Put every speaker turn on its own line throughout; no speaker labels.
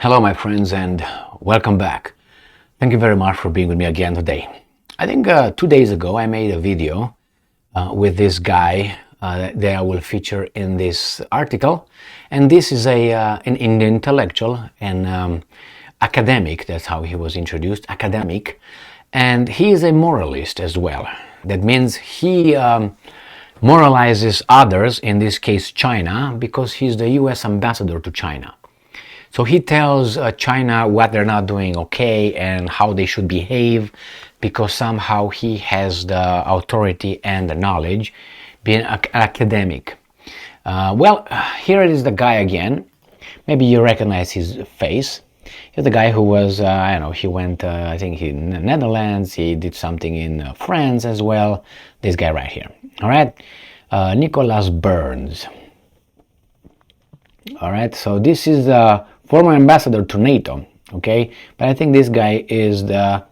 Hello, my friends, and welcome back. Thank you very much for being with me again today. I think 2 days ago I made a video with this guy that I will feature in this article, and this is an intellectual and academic. That's how he was introduced, academic, and he is a moralist as well. That means he moralizes others, in this case China, because he's the US ambassador to China. So he tells China what they're not doing okay and how they should behave, because somehow he has the authority and the knowledge, being an academic. Here it is, the guy again. Maybe you recognize his face. He's the guy who was, he went, I think, in the Netherlands. He did something in France as well. This guy right here. All right, Nicholas Burns. All right, so this is the former ambassador to NATO, okay? But I think this guy is to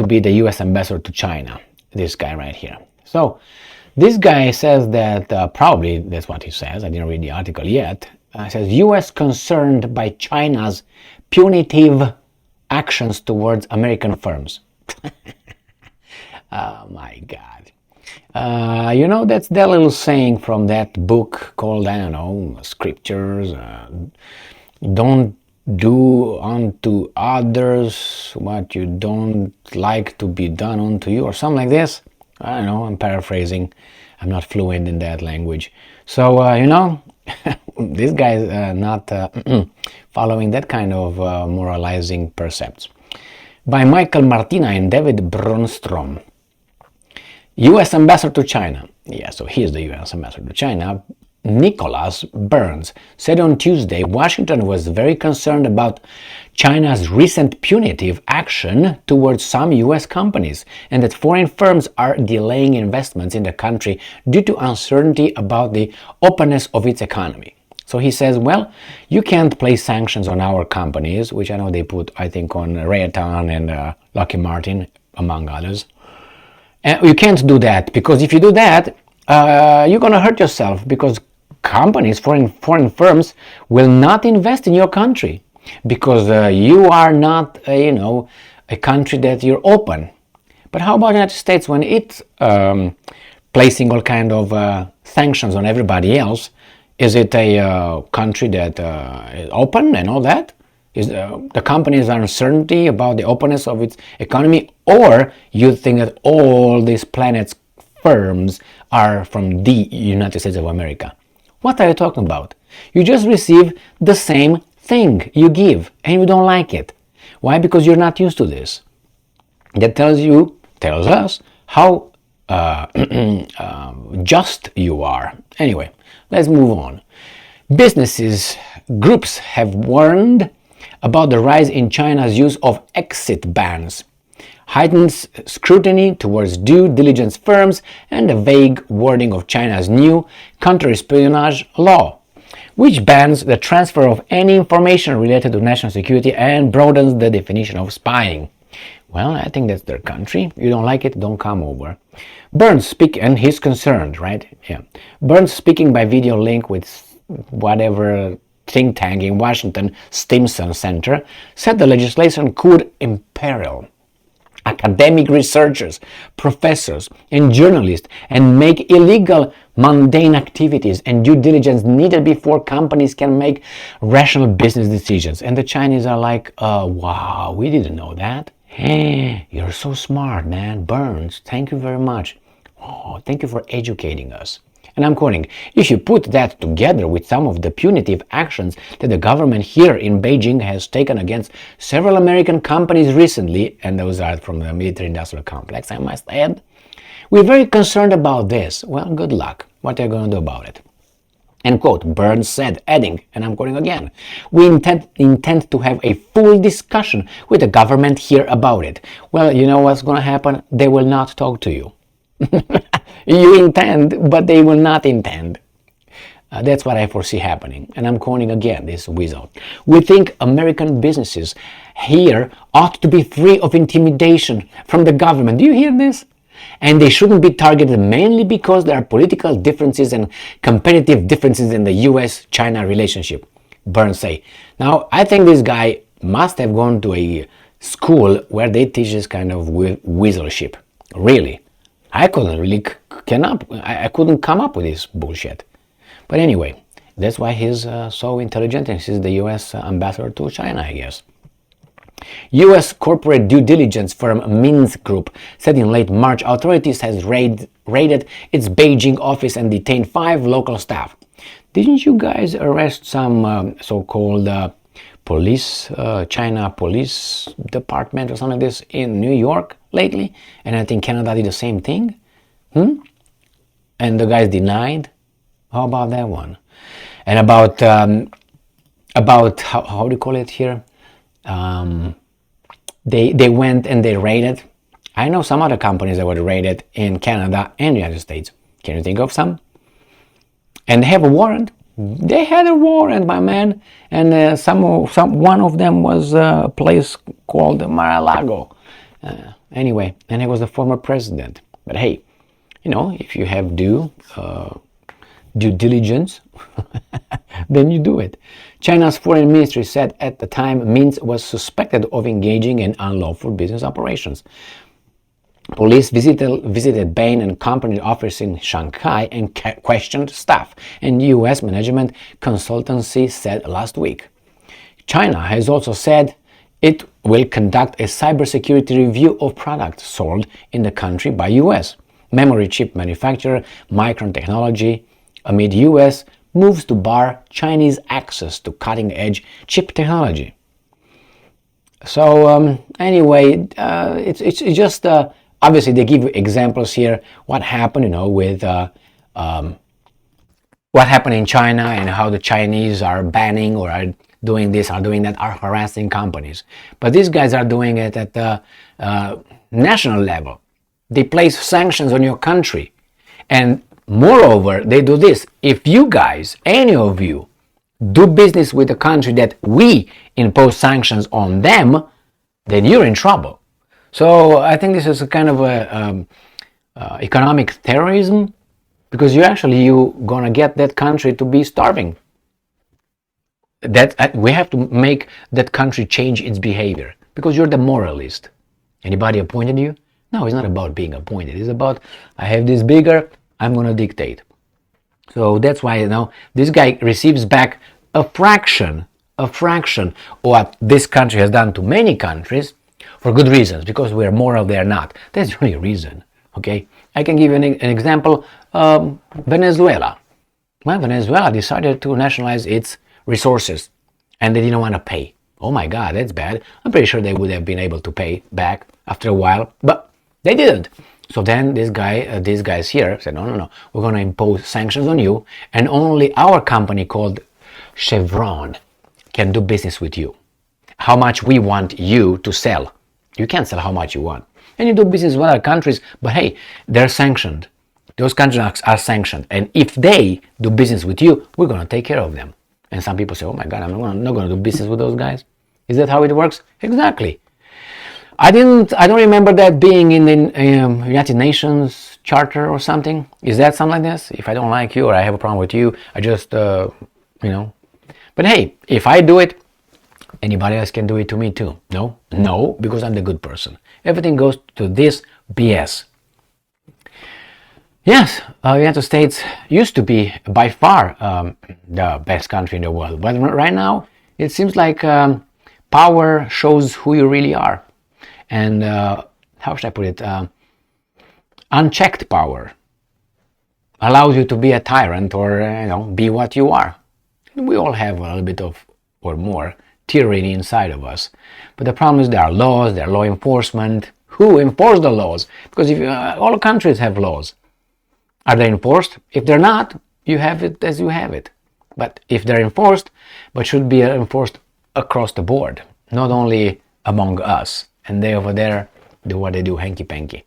be the US ambassador to China, this guy right here. So this guy says that, probably that's what he says, I didn't read the article yet, says US concerned by China's punitive actions towards American firms. Oh my God. That's that little saying from that book called, Scriptures. Don't do unto others what you don't like to be done unto you, or something like this. I don't know, I'm paraphrasing. I'm not fluent in that language. So, this guy is not following that kind of moralizing precepts. By Michael Martina and David Bronstrom. U.S. ambassador to China. Yeah, so he is the U.S. ambassador to China. Nicholas Burns said on Tuesday Washington was very concerned about China's recent punitive action towards some U.S. companies, and that foreign firms are delaying investments in the country due to uncertainty about the openness of its economy. So he says, well, you can't place sanctions on our companies, which I know they put, I think, on Raytheon and Lockheed Martin, among others. And you can't do that, because if you do that, you're going to hurt yourself, because companies, foreign firms, will not invest in your country, because you are not, a country that you're open. But how about the United States, when it's placing all kind of sanctions on everybody else? Is it a country that is open and all that? Is the company's uncertainty about the openness of its economy, or you think that all these planet's firms are from the United States of America? What are you talking about? You just receive the same thing you give, and you don't like it. Why? Because you're not used to this. That tells us how just you are. Anyway, let's move on. Groups have warned about the rise in China's use of exit bans, heightened scrutiny towards due diligence firms, and the vague wording of China's new counter-espionage law, which bans the transfer of any information related to national security and broadens the definition of spying. Well, I think that's their country. You don't like it, don't come over. Burns and he's concerned, right? Yeah. Burns, speaking by video link with whatever think tank in Washington, Stimson Center, said the legislation could imperil academic researchers, professors, and journalists, and make illegal mundane activities and due diligence needed before companies can make rational business decisions. And the Chinese are like, wow, we didn't know that. Hey, you're so smart, man. Burns, thank you very much. Oh, thank you for educating us. And I'm quoting, if you put that together with some of the punitive actions that the government here in Beijing has taken against several American companies recently, and those are from the military-industrial complex, I must add, we're very concerned about this. Well, good luck. What are you going to do about it? End quote. Burns said, adding, and I'm quoting again, we intend to have a full discussion with the government here about it. Well, you know what's going to happen? They will not talk to you. You intend, but they will not intend. That's what I foresee happening. And I'm quoting again this weasel. We think American businesses here ought to be free of intimidation from the government. Do you hear this? And they shouldn't be targeted mainly because there are political differences and competitive differences in the US-China relationship. Burns say. Now, I think this guy must have gone to a school where they teach this kind of weaselship. Really. I couldn't really I couldn't come up with this bullshit. But anyway, that's why he's so intelligent, and he's the US ambassador to China, I guess. U.S. corporate due diligence firm Minsk Group said in late March authorities has raided its Beijing office and detained 5 local staff. Didn't you guys arrest some so-called police, China police department or something like this in New York lately? And I think Canada did the same thing. And the guys denied. How about that one? And about how do you call it here? They went and they raided. I know some other companies that were raided in Canada and the United States. Can you think of some? And they have a warrant. They had a warrant, my man. And one of them was a place called Mar-a-Lago. Anyway, and he was the former president. But hey, you know, if you have due diligence, then you do it. China's foreign ministry said at the time Minsk was suspected of engaging in unlawful business operations. Police visited Bain and Company office in Shanghai and questioned staff, and U.S. management consultancy said last week. China has also said it will conduct a cybersecurity review of products sold in the country by U.S. memory chip manufacturer Micron Technology, amid U.S. moves to bar Chinese access to cutting-edge chip technology. So anyway, it's just obviously they give you examples here what happened, you know, with what happened in China and how the Chinese are banning or are doing this, are doing that, are harassing companies. But these guys are doing it at the national level. They place sanctions on your country, and moreover, they do this. If you guys, any of you, do business with a country that we impose sanctions on them, then you're in trouble. So I think this is a kind of a economic terrorism, because you're gonna get that country to be starving. That we have to make that country change its behavior, because you're the moralist. Anybody appointed you? No, it's not about being appointed. It's about, I have this bigger, I'm going to dictate. So that's why, you know, this guy receives back a fraction of what this country has done to many countries for good reasons, because we're moral, they're not. That's the only reason, okay? I can give you an example. Venezuela. Well, Venezuela decided to nationalize its resources, and they didn't want to pay. Oh my God, that's bad. I'm pretty sure they would have been able to pay back after a while, but they didn't. So then these guys here said, no, we're going to impose sanctions on you, and only our company called Chevron can do business with you. How much we want you to sell. You can't sell how much you want. And you do business with other countries, but hey, they're sanctioned. Those countries are sanctioned. And if they do business with you, we're going to take care of them. And some people say, oh my God, I'm not going to do business with those guys. Is that how it works? Exactly. I don't remember that being in the United Nations Charter or something. Is that something like this? If I don't like you or I have a problem with you, I just, you know. But hey, if I do it, anybody else can do it to me too. No, because I'm the good person. Everything goes to this BS. Yes, the United States used to be by far the best country in the world. But right now, it seems like power shows who you really are. And how should I put it? Unchecked power allows you to be a tyrant or, be what you are. We all have a little bit of, or more, tyranny inside of us. But the problem is there are laws, there are law enforcement. Who enforce the laws? Because if all countries have laws. Are they enforced? If they're not, you have it as you have it. But if they're enforced, but should be enforced across the board, not only among us. And they over there do what they do, hanky-panky.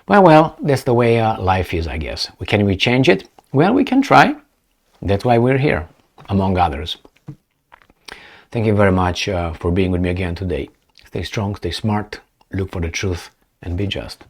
Well, that's the way life is, I guess. Can we change it? Well, we can try. That's why we're here, among others. Thank you very much for being with me again today. Stay strong, stay smart, look for the truth, and be just.